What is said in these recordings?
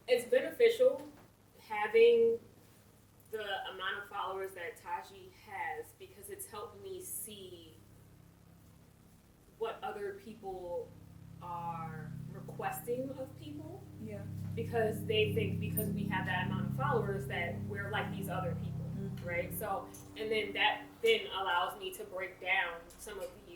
It's beneficial having the amount of followers that Taji has because it's helped me see what other people are requesting of people. Yeah. Because they think because we have that amount of followers that we're like these other people, right? So, and then that then allows me to break down some of these,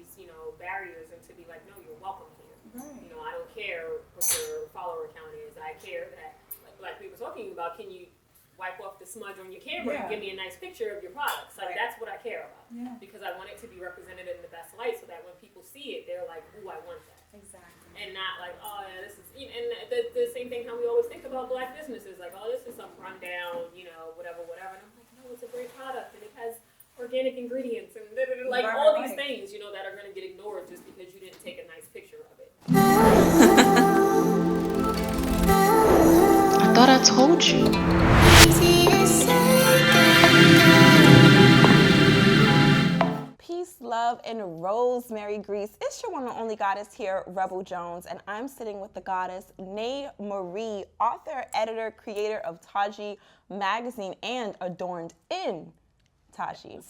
barriers and to be like, no, you're welcome here. Right. I don't care what your follower count is. I care that, like we were talking about, can you wipe off the smudge on your camera and give me a nice picture of your products? Like that's what I care about. Yeah. Because I want it to be represented in the best light so that when people see it, they're like, ooh, I want that. Exactly. And not like, oh yeah, this is, and the same thing how we always think about black businesses, like, oh, this is some rundown, whatever. And I'm like, no, it's a great product and it has organic ingredients and like all these things, that are going to get ignored just because you didn't take a nice picture of it. I thought I told you. Peace, love, and rosemary grease. It's your one and only goddess here, Rebel Jones, and I'm sitting with the goddess, Nay Marie, author, editor, creator of Taji Magazine, and adorned in Taji.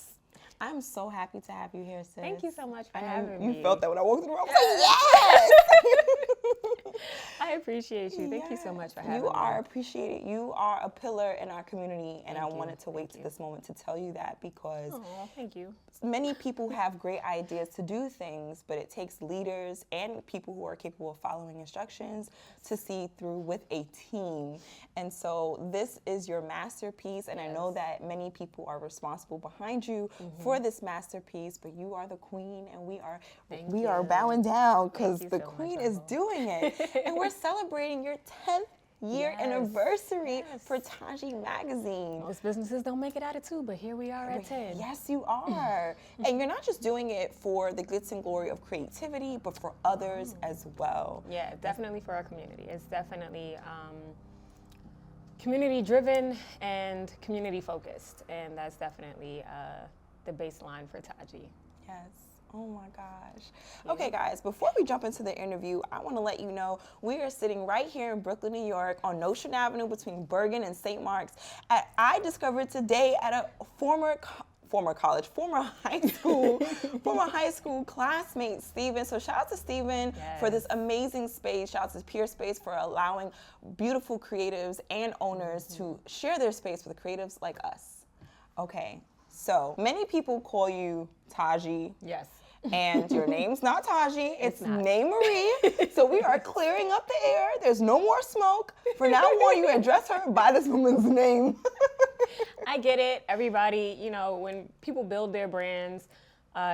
I'm so happy to have you here, sis. Thank you so much for having me. You felt that when I walked in the room. I was like, yes! I appreciate you. Thank you so much for having me. You are appreciated. You are a pillar in our community, and I wanted to wait to this moment to tell you that because thank you. Many people have great ideas to do things, but it takes leaders and people who are capable of following instructions to see through with a team. And so this is your masterpiece, and I know that many people are responsible behind you for this masterpiece, but you are the queen, and we are bowing down because the queen is doing it. And we're celebrating your 10th year anniversary for Taji Magazine. Most businesses don't make it out of 2, but here we are at 10. Yes, you are. And you're not just doing it for the glitz and glory of creativity, but for others as well. Yeah, definitely for our community. It's definitely community driven and community focused, and that's definitely the baseline for Taji. Yes. Oh my gosh. Okay, guys, before we jump into the interview, I want to let you know we are sitting right here in Brooklyn, New York on Nostrand Avenue between Bergen and St. Mark's. I discovered today at a former high school classmate, Steven. So shout out to Steven for this amazing space. Shout out to Peer Space for allowing beautiful creatives and owners to share their space with creatives like us. Okay, so many people call you Taji. Yes. And your name's not Taji, it's Nay Marie. So we are clearing up the air. There's no more smoke. For now on, you address her by this woman's name. I get it. Everybody, when people build their brands,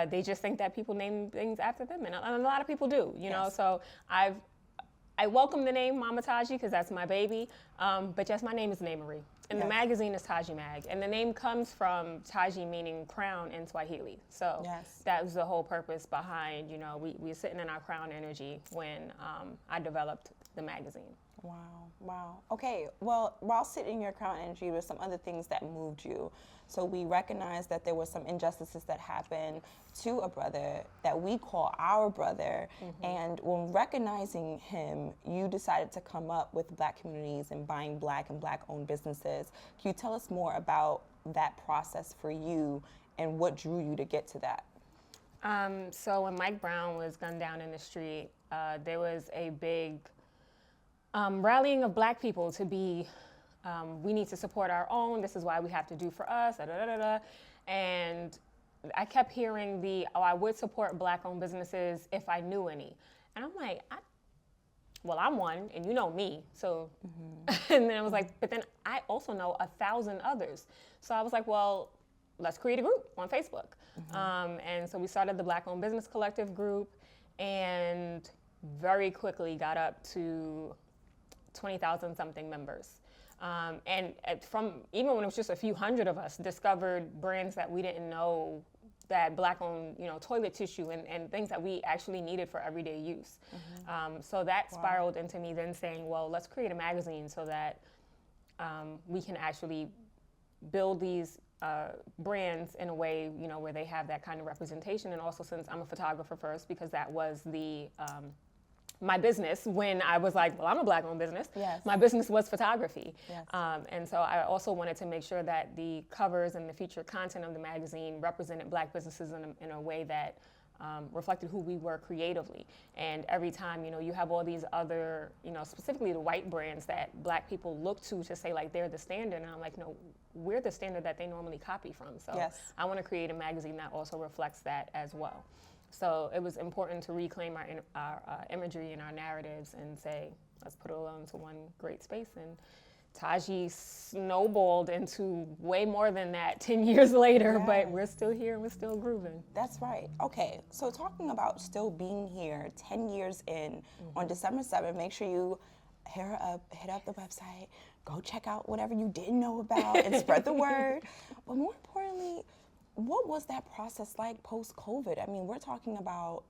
they just think that people name things after them, and a lot of people do, So I welcome the name Mama Taji because that's my baby, but yes, my name is Nay Marie. And the magazine is Taji Mag. And the name comes from Taji meaning crown in Swahili. So that was the whole purpose behind, we were sitting in our crown energy when I developed the magazine. Wow. Okay, well, while sitting in your crown energy, there's some other things that moved you. So we recognized that there were some injustices that happened to a brother that we call our brother. And when recognizing him, you decided to come up with Black communities and buying Black and Black-owned businesses. Can you tell us more about that process for you and what drew you to get to that? So when Mike Brown was gunned down in the street, there was a big rallying of Black people to be, we need to support our own, this is why we have to do for us, and I kept hearing I would support Black-owned businesses if I knew any. And I'm like, I'm one, and you know me, so, and then I was like, but then I also know 1,000 others. So I was like, well, let's create a group on Facebook. And so we started the Black-owned Business Collective group, and very quickly got up to 20,000 something members. And from even when it was just a few hundred of us, discovered brands that we didn't know that Black-owned, toilet tissue and things that we actually needed for everyday use. So that spiraled into me then saying, well, let's create a magazine so that we can actually build these brands in a way, where they have that kind of representation. And also, since I'm a photographer first, because that was my business when I was like, well, I'm a Black-owned business. Yes. My business was photography. Yes. And so I also wanted to make sure that the covers and the featured content of the magazine represented Black businesses in a way that reflected who we were creatively. And every time, you have all these other, specifically the white brands that Black people look to say like they're the standard. And I'm like, no, we're the standard that they normally copy from. So yes. I want to create a magazine that also reflects that as well. So it was important to reclaim our imagery and our narratives and say, let's put it all into one great space. And Taji snowballed into way more than that 10 years later, yes. but we're still here and we're still grooving. That's right. Okay, so talking about still being here 10 years in, on December 7th, make sure you hit up the website, go check out whatever you didn't know about and spread the word. But more importantly, what was that process like post-COVID? I mean, we're talking about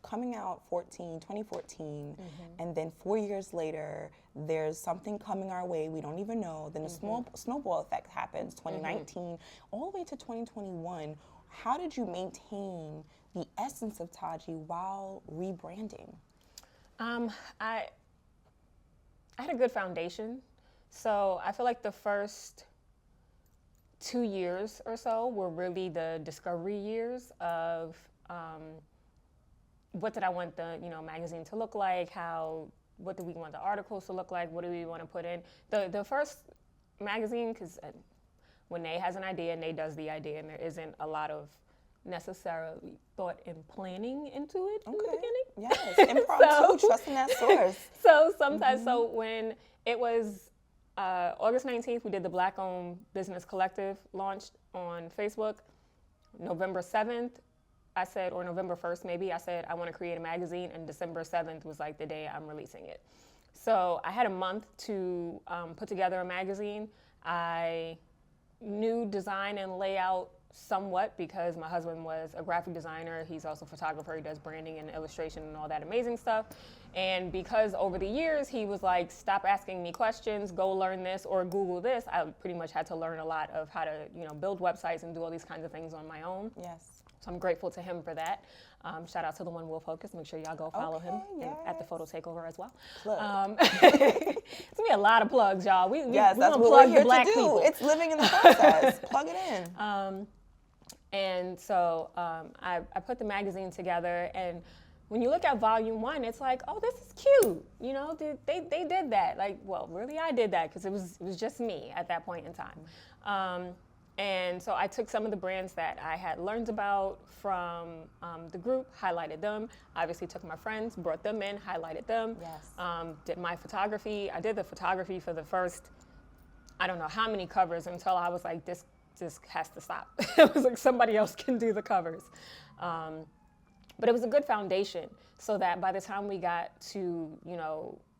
coming out 2014, and then 4 years later, there's something coming our way we don't even know. Then the snowball effect happens, 2019, all the way to 2021. How did you maintain the essence of Taji while rebranding? I had a good foundation. So I feel like the first 2 years or so were really the discovery years of what did I want the magazine to look like? What do we want the articles to look like? What do we want to put in? The first magazine, because when Nay has an idea, Nay does the idea, and there isn't a lot of necessarily thought and planning into it in the beginning. Yes, impromptu, trusting that source. So sometimes, so when it was August 19th, we did the Black-owned Business Collective launched on Facebook. November 7th, I said, or November 1st maybe, I said I want to create a magazine, and December 7th was like the day I'm releasing it. So I had a month to put together a magazine. I knew design and layout somewhat because my husband was a graphic designer. He's also a photographer. He does branding and illustration and all that amazing stuff. And because over the years he was like, stop asking me questions, go learn this or Google this, I pretty much had to learn a lot of how to build websites and do all these kinds of things on my own. Yes. So I'm grateful to him for that. Shout out to the One Will Focus. Make sure y'all go follow him at the Photo Takeover as well. It's gonna be a lot of plugs, y'all. We that's gonna what plug we're here the Black to do. people. It's living in the process. Plug it in. And so I put the magazine together, and when you look at volume 1, it's like, oh, this is cute. They did that. Like, well, really, I did that because it was just me at that point in time. And so I took some of the brands that I had learned about from the group, highlighted them, obviously took my friends, brought them in, highlighted them, did my photography. I did the photography for the first, I don't know how many covers until I was like, this has to stop. It was like somebody else can do the covers. But it was a good foundation so that by the time we got to,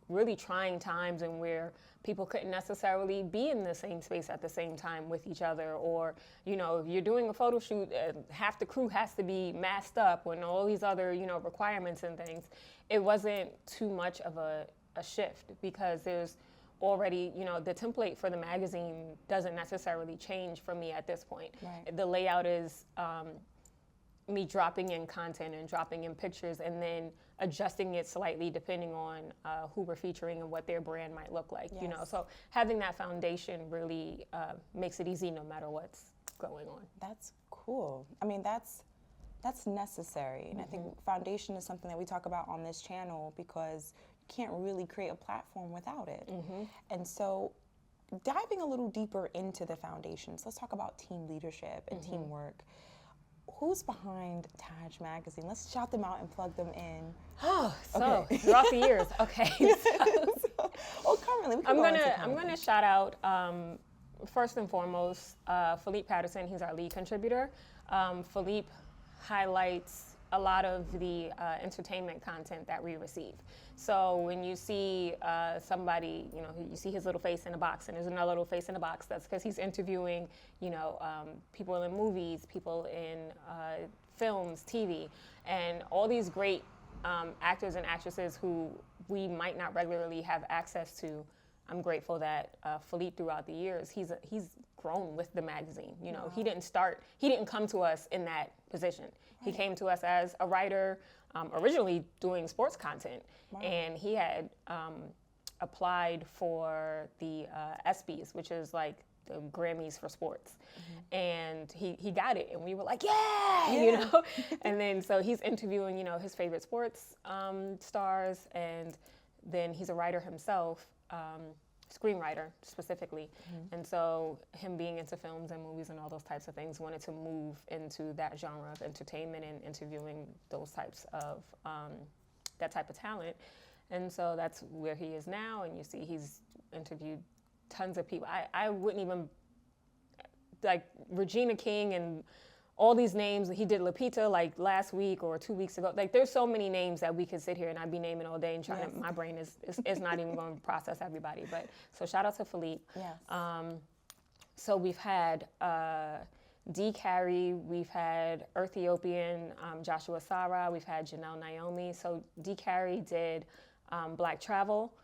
really trying times and where people couldn't necessarily be in the same space at the same time with each other, or if you're doing a photo shoot, half the crew has to be masked up and all these other requirements and things. It wasn't too much of a shift because there's already the template for the magazine doesn't necessarily change for me at this point. Right. The layout is me dropping in content and dropping in pictures and then adjusting it slightly depending on who we're featuring and what their brand might look like. Yes. So having that foundation really makes it easy no matter what's going on. That's cool. I mean, that's necessary. And I think foundation is something that we talk about on this channel because you can't really create a platform without it. And so diving a little deeper into the foundations, let's talk about team leadership and teamwork. Who's behind Taji Magazine? Let's shout them out and plug them in. Oh, so throughout the years, okay. Currently, we can I'm gonna shout out first and foremost Philippe Patterson. He's our lead contributor. Philippe highlights a lot of the entertainment content that we receive. So when you see somebody, you see his little face in a box and there's another little face in a box, that's because he's interviewing, people in movies, people in films, TV, and all these great actors and actresses who we might not regularly have access to. I'm grateful that Philippe, throughout the years, he's grown with the magazine. You know, he didn't come to us in that position. He came to us as a writer, originally doing sports content, and he had applied for the ESPYs, which is like the Grammys for sports, and he got it, and we were like, yeah, you know. And then so he's interviewing, you know, his favorite sports stars, and then he's a writer himself, screenwriter specifically, and so him being into films and movies and all those types of things, wanted to move into that genre of entertainment and interviewing those types of that type of talent. And so that's where he is now, and you see he's interviewed tons of people. I wouldn't even, like Regina King and all these names. He did Lupita like last week or 2 weeks ago. Like there's so many names that we could sit here and I'd be naming all day and trying to, my brain is not even going to process everybody. But so shout out to Philippe. Yes. So we've had D. Carey, we've had Ethiopian Joshua Sarah, we've had Janelle Naomi. So D. Carey did Black Travel.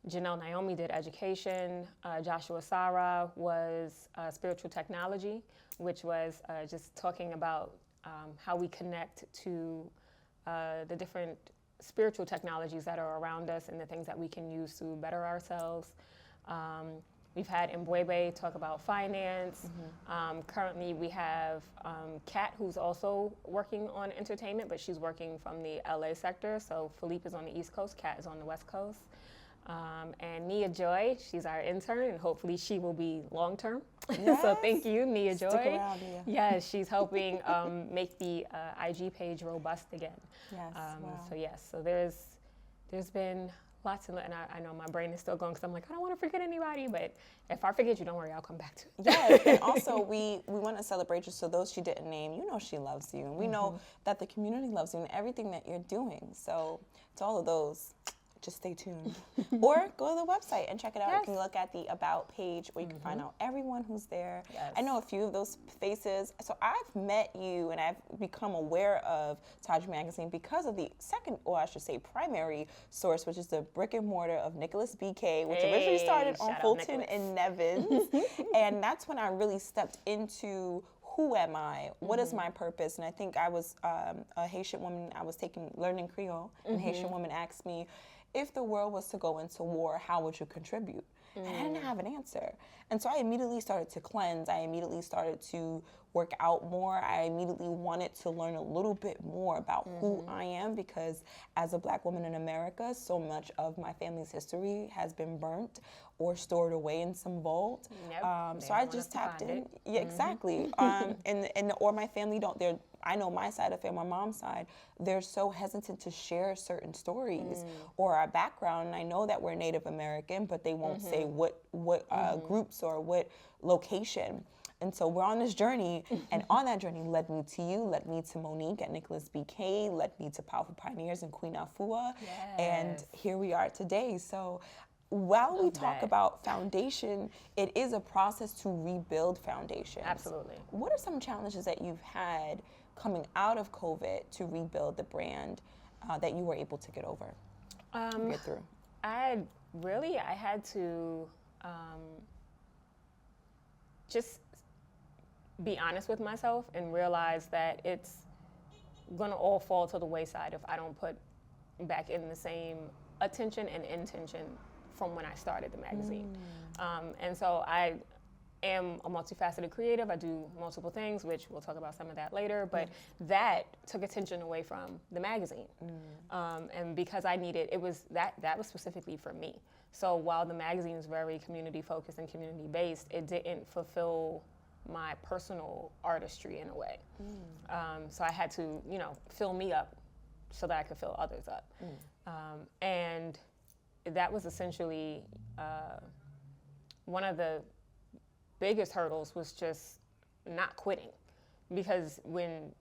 Janelle Naomi did education. Joshua Sarah was spiritual technology, which was just talking about how we connect to the different spiritual technologies that are around us and the things that we can use to better ourselves. We've had Mbwebe talk about finance. Currently we have Kat, who's also working on entertainment, but she's working from the LA sector. So Philippe is on the East Coast, Kat is on the West Coast. And Nia Joy, she's our intern, and hopefully she will be long-term. Yes. So thank you, Nia Joy. Stick around, Nia. Yes, she's helping make the IG page robust again. Yes, wow. So yes, so there's been lots and I know my brain is still going because I'm like, I don't want to forget anybody, but if I forget you, don't worry, I'll come back to it. Yes, and also we want to celebrate you. So those she didn't name, you know she loves you, and we know that the community loves you and everything that you're doing. So to all of those, just stay tuned. Or go to the website and check it out. Yes. You can look at the About page where you can find out everyone who's there. Yes. I know a few of those faces. So I've met you and I've become aware of Taji Magazine because of the second, or I should say primary source, which is the brick and mortar of Nicholas BK, which originally started on shout out Fulton Nicholas. and Nevins. And that's when I really stepped into who am I? What is my purpose? And I think I was a Haitian woman. I was learning Creole, and a Haitian woman asked me, if the world was to go into war, how would you contribute? And I didn't have an answer. And so I immediately started to cleanse. I immediately started to work out more. I immediately wanted to learn a little bit more about who I am, because as a Black woman in America, so much of my family's history has been burnt or stored away in some vault. So I just tapped in. Yeah, exactly. Or my family I know my side of the family, my mom's side, they're so hesitant to share certain stories or our background. And I know that we're Native American, but they won't say what groups or what location. And so we're on this journey, and on that journey led me to you, led me to Monique at Nicholas BK, led me to Powerful Pioneers and Queen Afua, and here we are today. So while we talk about foundation, it is a process to rebuild foundations. Absolutely. What are some challenges that you've had coming out of COVID to rebuild the brand that you were able to get over, get through? I had to just be honest with myself and realize that it's gonna all fall to the wayside if I don't put back in the same attention and intention from when I started the magazine. And so I am a multifaceted creative. I do multiple things, which we'll talk about some of that later, but that took attention away from the magazine. And because I needed, that was specifically for me. So while the magazine is very community focused and community based, it didn't fulfill my personal artistry in a way. So I had to, fill me up so that I could fill others up. And that was essentially one of the biggest hurdles, was just not quitting. Because when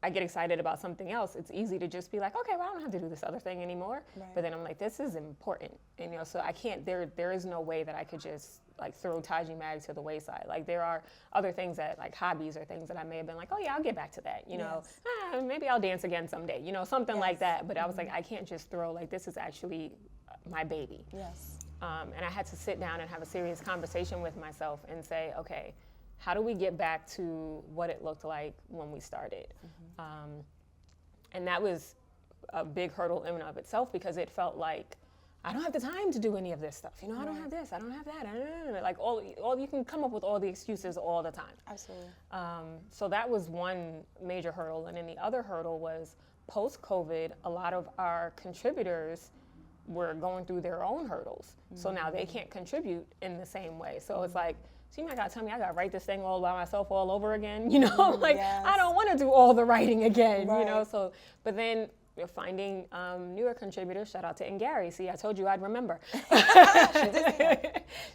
I get excited about something else, it's easy to just be like, okay, well, I don't have to do this other thing anymore. Right. But then I'm like, this is important. And, so I can't, there is no way that I could just throw Taji Mag to the wayside. There are other things that, hobbies or things that I may have been like, oh yeah, I'll get back to that. Maybe I'll dance again someday, something like that. But I was like, I can't just throw, this is actually my baby. Yes. And I had to sit down and have a serious conversation with myself and say, okay, how do we get back to what it looked like when we started? And that was a big hurdle in and of itself, because it felt like I don't have the time to do any of this stuff. You know, I don't have this, I don't have that. Like all you can come up with all the excuses all the time. Absolutely. So that was one major hurdle. And then the other hurdle was post-COVID, a lot of our contributors were going through their own hurdles. So now they can't contribute in the same way. So it's like, so you might gotta tell me I gotta write this thing all by myself all over again, you know? Like, Yes. I don't wanna do all the writing again, Right. you know? So, but then you're finding newer contributors. Shout out to Ngari. See, I told you I'd remember.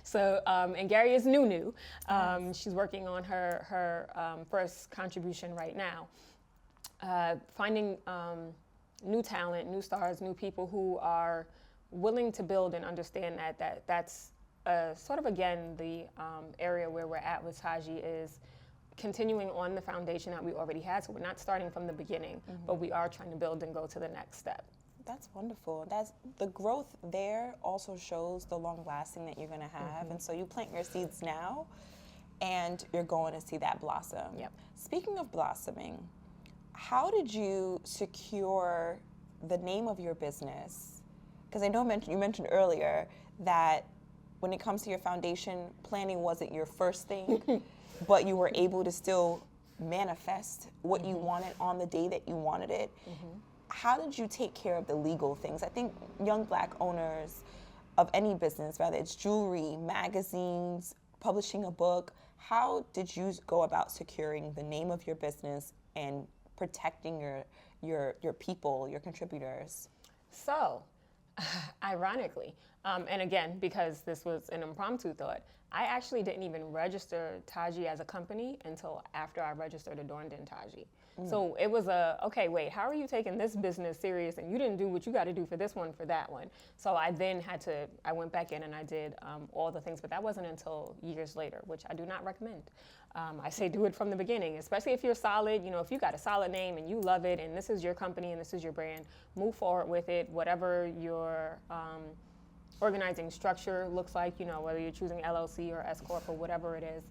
So, and Gary is new. She's working on her first contribution right now. Finding new talent, new stars, new people who are willing to build and understand that's sort of, again, the area where we're at with Taji is continuing on the foundation that we already had. So we're not starting from the beginning, but we are trying to build and go to the next step. That's wonderful. That's the growth there also shows the long lasting that you're going to have. And so you plant your seeds now and you're going to see that blossom. Yep. Speaking of blossoming, how did you secure the name of your business? Because I know you mentioned earlier that when it comes to your foundation, planning wasn't your first thing, but you were able to still manifest what you wanted on the day that you wanted it. How did you take care of the legal things? I think young Black owners of any business, whether it's jewelry, magazines, publishing a book, how did you go about securing the name of your business and protecting your people, your contributors? So, ironically, and again, because this was an impromptu thought, I actually didn't even register Taji as a company until after I registered Adorned in Taji. So it was okay, wait, how are you taking this business serious and you didn't do what you got to do for this one, for that one? So I then I went back in and I did all the things, but that wasn't until years later, which I do not recommend. I say do it from the beginning, especially if you're solid, you know, if you got a solid name and you love it and this is your company and this is your brand, move forward with it, whatever your organizing structure looks like, you know, whether you're choosing LLC or S Corp or whatever it is.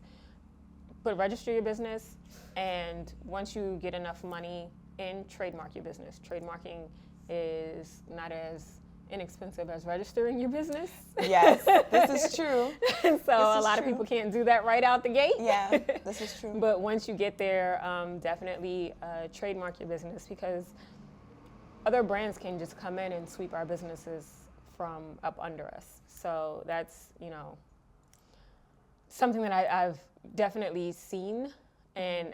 But register your business, and once you get enough money in, trademark your business. Trademarking is not as inexpensive as registering your business. Yes, this is true. And so a lot of people can't do that right out the gate. Yeah, this is true. But once you get there, definitely trademark your business, because other brands can just come in and sweep our businesses from up under us. So that's, you know, something that I've definitely seen, and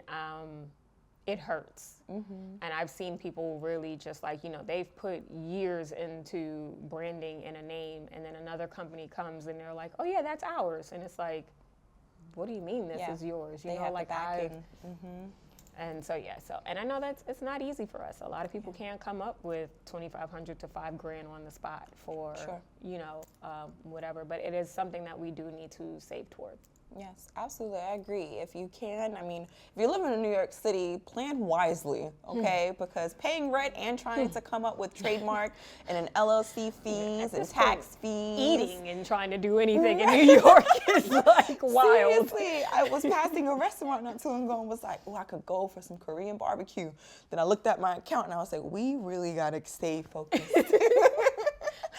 it hurts. And I've seen people really just like, you know, they've put years into branding and a name, and then another company comes and they're like, oh yeah, that's ours. And it's like, what do you mean this is yours? You They know, have like the backing. and so, yeah, and I know it's not easy for us. A lot of people can't come up with $2,500 to $5,000 on the spot for, you know, whatever, but it is something that we do need to save towards. Yes, absolutely. I agree. If you can, I mean, if you're living in New York City, plan wisely, okay? Because paying rent and trying to come up with trademark and an LLC fees and tax fees. Eating and trying to do anything in New York is like wild. Seriously, I was passing a restaurant not too long ago and was like, oh, I could go for some Korean barbecue. Then I looked at my account and I was like, we really got to stay focused.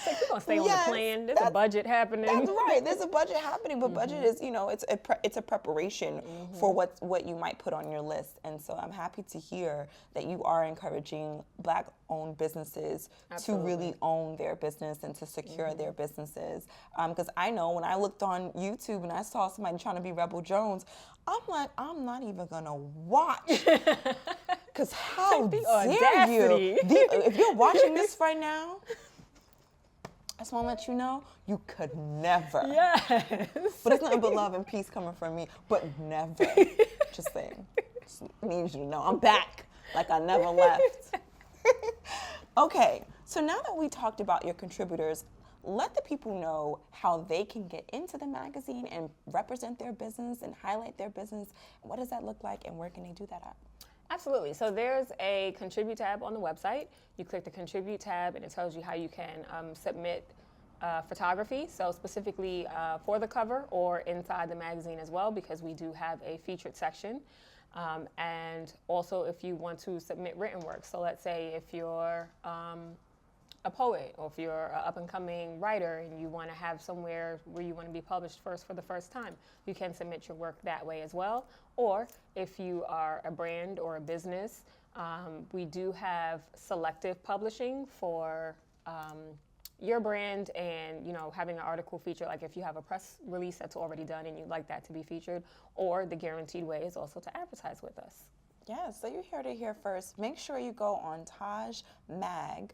Like, we're gonna stay on the plan. There's a budget happening. That's right. There's a budget happening, but budget is, you know, it's a preparation for what you might put on your list. And so I'm happy to hear that you are encouraging Black-owned businesses to really own their business and to secure their businesses. Because I know when I looked on YouTube and I saw somebody trying to be Rebel Jones, I'm like, I'm not even gonna watch. Because how dare you? If you're watching this right now, I just want to let you know, you could never. Yes. But it's nothing but love and peace coming from me, but never. Just saying. Just need you to know I'm back like I never left. Okay, so now that we talked about your contributors, let the people know how they can get into the magazine and represent their business and highlight their business. What does that look like and where can they do that at? Absolutely. So there's a contribute tab on the website. You click the contribute tab and it tells you how you can submit photography, so specifically for the cover or inside the magazine as well, because we do have a featured section. And also if you want to submit written work. So let's say if you're a poet, or if you're an up-and-coming writer and you want to have somewhere where you want to be published for the first time, you can submit your work that way as well. Or if you are a brand or a business, we do have selective publishing for your brand, and having an article feature, like if you have a press release that's already done and you'd like that to be featured. Or the guaranteed way is also to advertise with us. Yeah, so you heard it here first. Make sure you go on Taji Mag.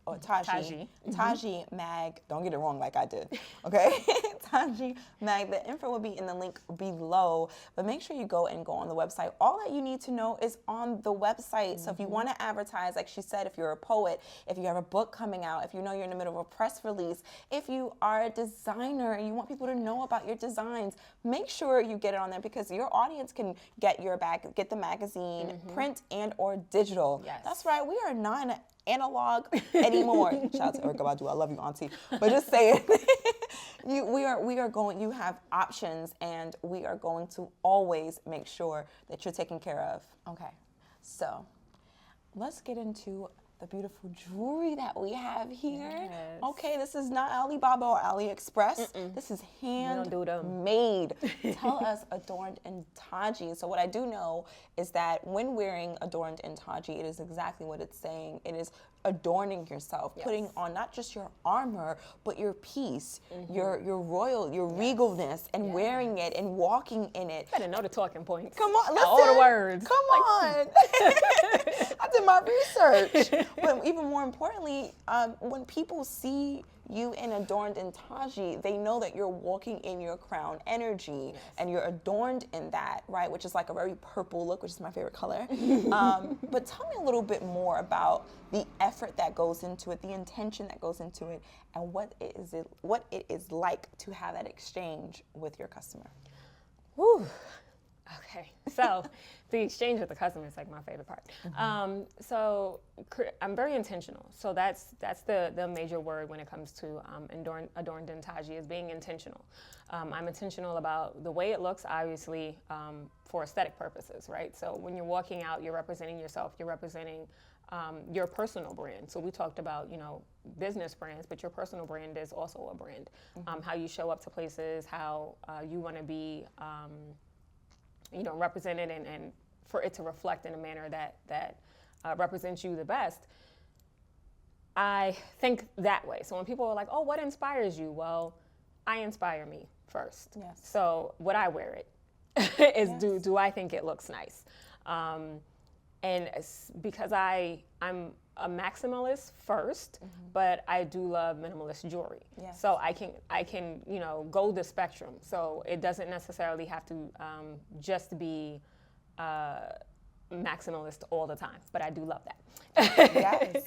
Don't get it wrong like I did, okay? Taji Mag. The info will be in the link below, but make sure you go on the website. All that you need to know is on the website. So if you want to advertise, like she said, if you're a poet, if you have a book coming out, if you know you're in the middle of a press release, if you are a designer and you want people to know about your designs, make sure you get it on there, because your audience can get the magazine, print and or digital. Yes. That's right. We are not analog anymore. Shout out to Erica Badu. I love you, auntie. But just saying, you have options, and we are going to always make sure that you're taken care of. Okay. So let's get into the beautiful jewelry that we have here. Yes. Okay, this is not Alibaba or AliExpress. This is handmade. Tell us, adorned in Taji. So what I do know is that when wearing adorned in Taji, it is exactly what it's saying. It is adorning yourself, putting on not just your armor, but your peace, your royal, your regalness, and wearing it and walking in it. You better know the talking points. Come on, listen. All the words. Come on. I did my research. But even more importantly, when people see you in adorned in Taji, they know that you're walking in your crown energy, and you're adorned in that, right? Which is like a very purple look, which is my favorite color. But tell me a little bit more about the effort that goes into it, the intention that goes into it, and what it is like to have that exchange with your customer. Whew. Okay, so the exchange with the customer is like my favorite part. So I'm very intentional. So that's the major word when it comes to adorned in Taji, is being intentional. I'm intentional about the way it looks, obviously, for aesthetic purposes, right? So when you're walking out, you're representing yourself, you're representing your personal brand. So we talked about, business brands, but your personal brand is also a brand. How you show up to places, how you want to be represented, and for it to reflect in a manner that represents you the best. I think that way. So when people are like, oh, what inspires you? Well, I inspire me first. Yes. So would I wear it? Do I think it looks nice? And because I'm a maximalist first, but I do love minimalist jewelry. Yes. So I can go the spectrum. So it doesn't necessarily have to just be maximalist all the time, but I do love that. Yes.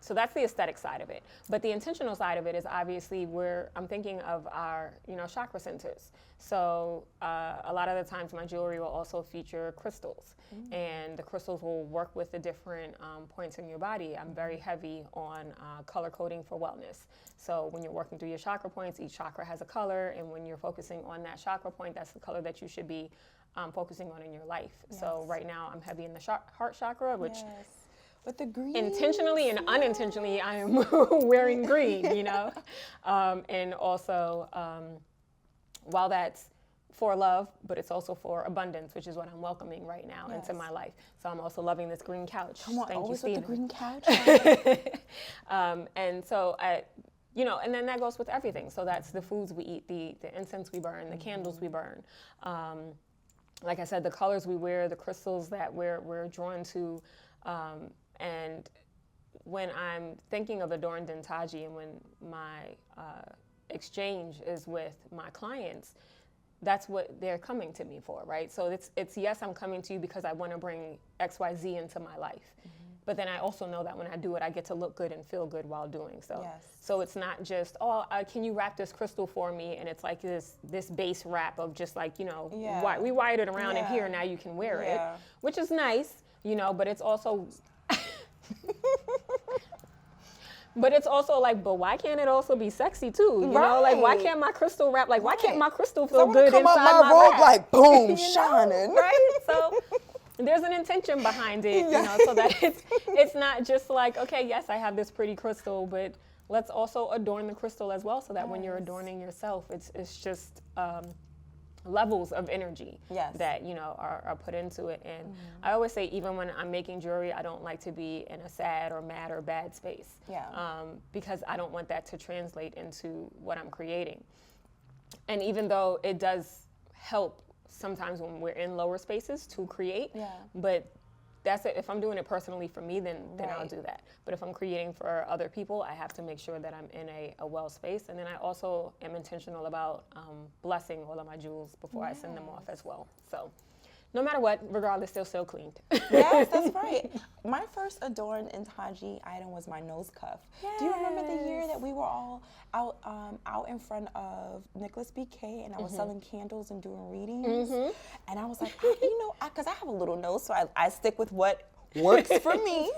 So that's the aesthetic side of it. But the intentional side of it is obviously I'm thinking of our, chakra centers. So a lot of the times my jewelry will also feature crystals, and the crystals will work with the different points in your body. I'm very heavy on color coding for wellness. So when you're working through your chakra points, each chakra has a color, and when you're focusing on that chakra point, that's the color that you should be focusing on in your life. Yes. so right now I'm heavy in the heart chakra, which with the green. Intentionally and unintentionally, I am wearing green, and also while that's for love, but it's also for abundance, which is what I'm welcoming right now into my life. So I'm also loving this green couch. Come on, Thank always you, with the Stephen. green couch. And so and then that goes with everything. So that's the foods we eat, the incense we burn, the candles we burn. Like I said, the colors we wear, the crystals that we're drawn to. And when I'm thinking of adorned in Taji, and when my exchange is with my clients, that's what they're coming to me for, right? So it's yes, I'm coming to you because I want to bring XYZ into my life. But then I also know that when I do it, I get to look good and feel good while doing so. Yes. So it's not just, can you wrap this crystal for me? And it's like this base wrap of just like, we wired it around in here, now you can wear it, which is nice, but it's also, But it's also like, but why can't it also be sexy too? You know, like why can't my crystal wrap, like why can't my crystal feel good come inside up my robe wrap? like boom, You know, shining. right? So there's an intention behind it, you know, so that it's not just like, okay, yes, I have this pretty crystal, but let's also adorn the crystal as well, so that when you're adorning yourself, it's just levels of energy that, you know, are put into it. And I always say, even when I'm making jewelry, I don't like to be in a sad or mad or bad space, because I don't want that to translate into what I'm creating. And even though it does help sometimes when we're in lower spaces to create, but that's it. If I'm doing it personally for me, then I'll do that. But if I'm creating for other people, I have to make sure that I'm in a well space. And then I also am intentional about blessing all of my jewels before I send them off as well. So no matter what, regardless, they're still cleaned. Yes, that's right. My first adorned in Taji item was my nose cuff. Do you remember the year that we were all out in front of Nicholas BK, and I was selling candles and doing readings? And I was like, you know, because I have a little nose, so I stick with what works for me.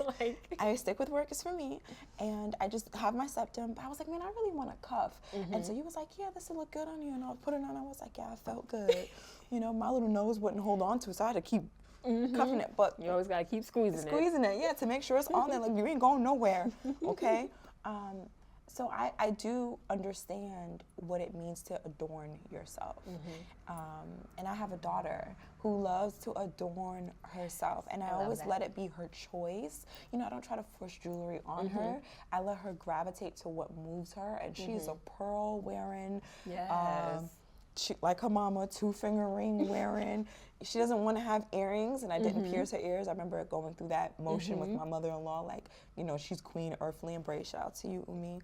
I stick with what works for me, and I just have my septum. But I was like, man, I really want a cuff. And so he was like, yeah, this will look good on you. And I put it on. I was like, yeah, I felt good. You know, my little nose wouldn't hold on to it, so I had to keep cuffing it. But you always gotta keep squeezing it, yeah, to make sure it's on there. Like, you ain't going nowhere, okay? So I do understand what it means to adorn yourself. And I have a daughter who loves to adorn herself, and I always let it be her choice. You know, I don't try to force jewelry on her. I let her gravitate to what moves her, and she's a pearl wearing, like her mama, 2-finger ring wearing. She doesn't want to have earrings, and I didn't pierce her ears. I remember going through that motion with my mother-in-law, like, you know, she's Queen Earthly Embrace. Shout out to you, Umi.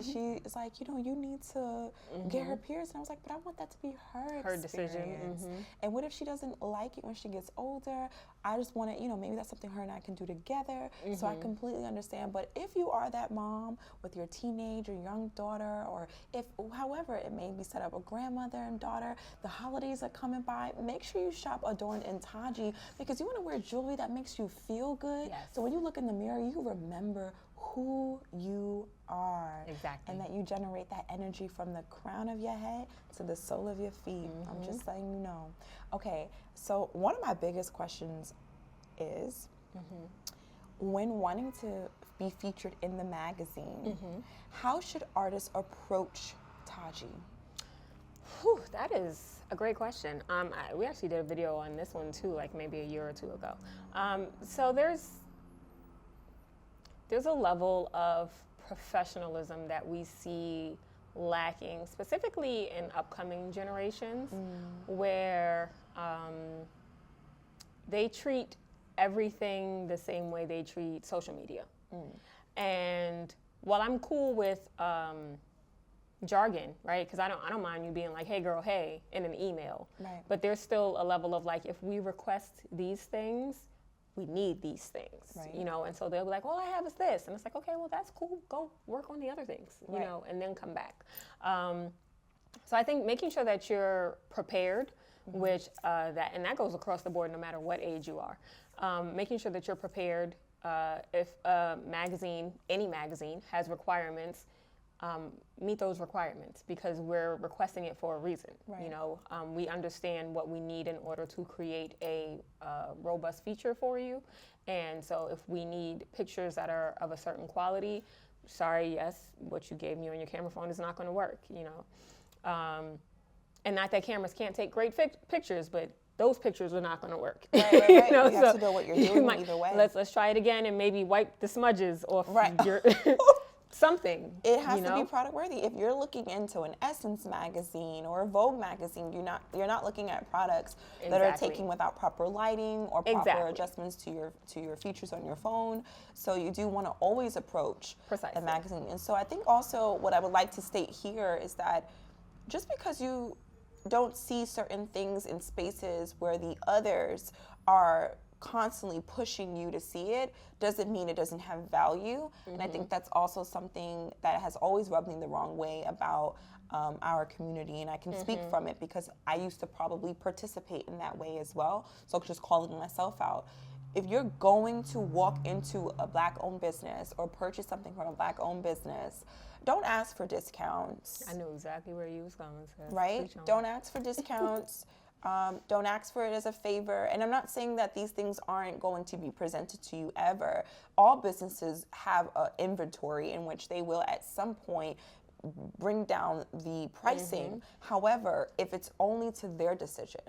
She is like, you know, you need to get her pierced. And I was like, but I want that to be her decision. And what if she doesn't like it when she gets older? I just want to, you know, maybe that's something her and I can do together. So I completely understand. But if you are that mom with your teenage or young daughter, or if, however it may be set up, a grandmother and daughter, the holidays are coming by, make sure you shop Adorned in Taji, because you want to wear jewelry that makes you feel good. So when you look in the mirror, you remember who you are. Exactly. And that you generate that energy from the crown of your head to the sole of your feet. I'm just letting you know. Okay, so one of my biggest questions is, when wanting to be featured in the magazine, how should artists approach Taji? Whew, that is a great question. We actually did a video on this one too, like maybe a year or two ago. So there's a level of professionalism that we see lacking, specifically in upcoming generations, where they treat everything the same way they treat social media. And while I'm cool with jargon, right? Because I don't mind you being like, hey girl, hey, in an email. But there's still a level of like, if we request these things, we need these things, you know, and so they'll be like, all I have is this. And it's like, okay, well, that's cool. Go work on the other things, you know, and then come back. So I think making sure that you're prepared, which that goes across the board no matter what age you are. Making sure that you're prepared if a magazine, any magazine, has requirements, meet those requirements, because we're requesting it for a reason. You know, we understand what we need in order to create a robust feature for you. And so if we need pictures that are of a certain quality, sorry, yes, what you gave me on your camera phone is not going to work, you know. And not that cameras can't take great pictures, but those pictures are not going to work. You know, you have to know what you're doing either way. Let's try it again and maybe wipe the smudges off your something. It has to be product worthy. If you're looking into an Essence magazine or a Vogue magazine, you're not looking at products that are taken without proper lighting or proper adjustments to your features on your phone. So you do want to always approach a magazine. And so I think also what I would like to state here is that just because you don't see certain things in spaces where the others are constantly pushing you to see it doesn't mean it doesn't have value. And I think that's also something that has always rubbed me the wrong way about our community, and I can speak from it because I used to probably participate in that way as well. So just calling myself out. if you're going to walk into a Black-owned business or purchase something from a Black-owned business, don't ask for discounts. I knew exactly where you was going, sis. Right? Preach on. Don't ask for discounts. Don't ask for it as a favor. And I'm not saying that these things aren't going to be presented to you ever. All businesses have an inventory in which they will at some point bring down the pricing. However, if it's only to their decision.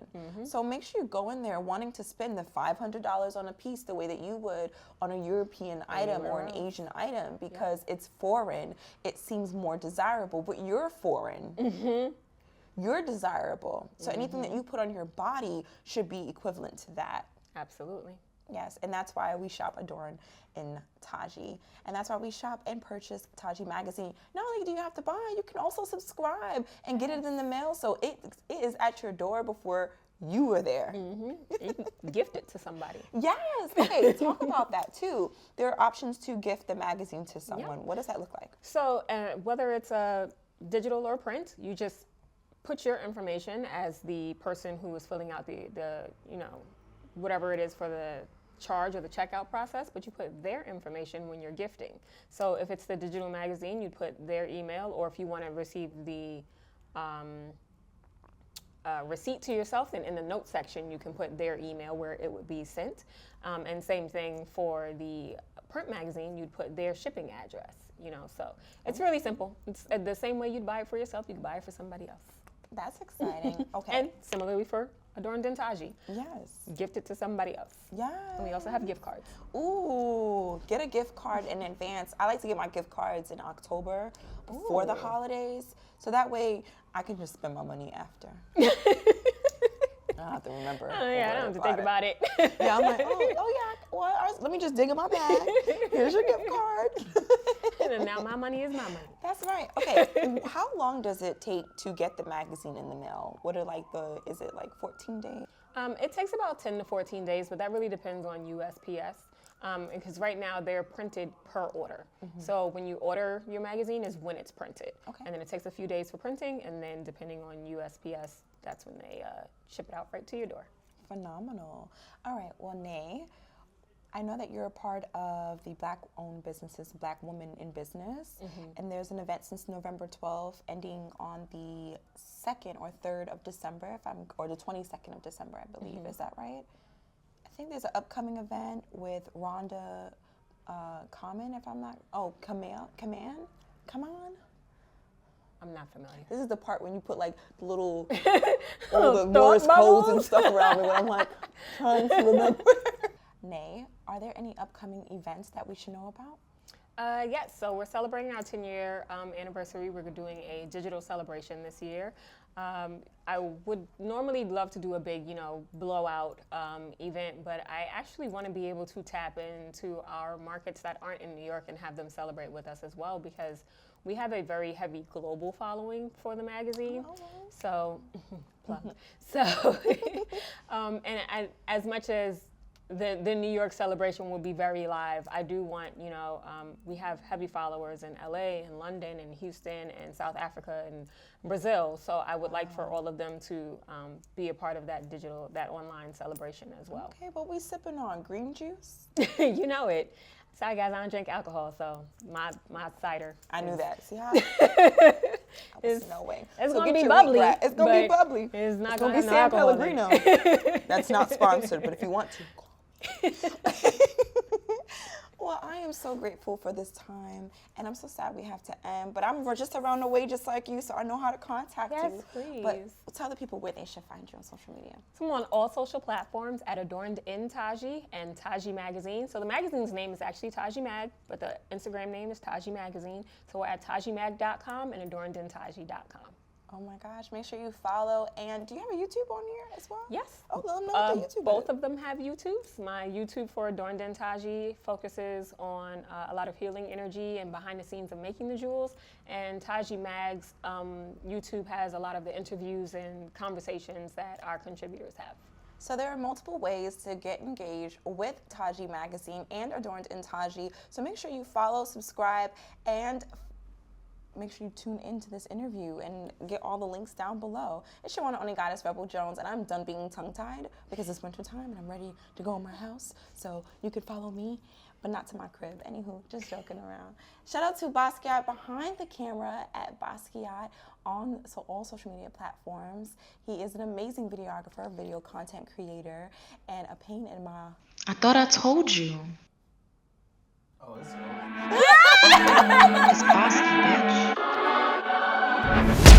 So make sure you go in there wanting to spend the $500 on a piece the way that you would on a European item or an Asian item, because it's foreign. It seems more desirable, but you're foreign. You're desirable. So anything that you put on your body should be equivalent to that. Absolutely. Yes, and that's why we shop Adorn in Taji. And that's why we shop and purchase Taji Magazine. Not only do you have to buy, you can also subscribe and get it in the mail. So it is at your door before you are there. You can gift it to somebody. Yes. Okay, talk about that too. There are options to gift the magazine to someone. What does that look like? So whether it's a digital or print, you just put your information as the person who is filling out the whatever it is for the charge or the checkout process, but you put their information when you're gifting. So if it's the digital magazine, you put their email, or if you want to receive the receipt to yourself, then in the notes section you can put their email where it would be sent. And same thing for the print magazine, you'd put their shipping address. So it's really simple. It's the same way you'd buy it for yourself, you can buy it for somebody else. That's exciting. Okay. And similarly for Adorned in Taji. Yes. Gift it to somebody else. Yes. And we also have gift cards. Ooh, get a gift card in advance. I like to get my gift cards in October before the holidays, so that way I can just spend my money after. I don't have to remember. Oh yeah, I don't have to think about it. Yeah, I'm like, let me just dig in my bag. Here's your gift card. And now my money is my money. That's right. Okay, how long does it take to get the magazine in the mail? Is it like 14 days? It takes about 10 to 14 days, but that really depends on USPS. Because right now they're printed per order. So when you order your magazine is when it's printed. Okay. And then it takes a few days for printing, and then depending on USPS, that's when they ship it out right to your door. Phenomenal. All right, well, Nay, I know that you're a part of the Black-owned businesses, Black Women in Business, and there's an event since November 12th, ending on the 2nd or 3rd of December, or the 22nd of December, I believe. Is that right? I think there's an upcoming event with Rhonda Common, if I'm not. Oh, Command? Come on. I'm not familiar. This is the part when you put like the little all the Morse codes and stuff around me when I'm like trying to remember. Nay, are there any upcoming events that we should know about? Yes, so we're celebrating our 10-year anniversary. We're doing a digital celebration this year. I would normally love to do a big, blowout event, but I actually want to be able to tap into our markets that aren't in New York and have them celebrate with us as well, because we have a very heavy global following for the magazine. So, and as much as the New York celebration will be very live, I do want, we have heavy followers in LA and London and Houston and South Africa and Brazil. So I would like for all of them to be a part of that online celebration as well. Okay, what we sipping on? Green juice? You know it. Sorry guys, I don't drink alcohol, so my cider. I knew that. See how? No way. It's So gonna get be your bubbly. wheatgrass. It's gonna be bubbly. It's not gonna gonna be have San no alcohol in Pellegrino. That's not sponsored, but if you want to. Well, I am so grateful for this time, and I'm so sad we have to end, but I'm just around the way just like you, so I know how to contact you. Yes, please. But tell the people where they should find you on social media. So I'm on all social platforms at Adorned in Taji and Taji Magazine. So the magazine's name is actually Taji Mag, but the Instagram name is Taji Magazine. So we're at tajimag.com and adornedintaji.com. Oh my gosh, make sure you follow. And do you have a YouTube on here as well? Yes. Oh, let them know what the YouTube both is. of them have YouTubes. My YouTube for Adorned in Taji focuses on a lot of healing energy and behind the scenes of making the jewels. And Taji Mag's YouTube has a lot of the interviews and conversations that our contributors have. So there are multiple ways to get engaged with Taji Magazine and Adorned in Taji. So make sure you follow, subscribe, and make sure you tune into this interview and get all the links down below. It's your one and only goddess, Rebel Jones, and I'm done being tongue-tied because it's winter time and I'm ready to go in my house. So you could follow me, but not to my crib. Anywho, just joking around. Shout out to Basquiat behind the camera at Basquiat on all social media platforms. He is an amazing videographer, video content creator, and a pain in my... I thought I told you. Oh, it's It's Bosky, bitch.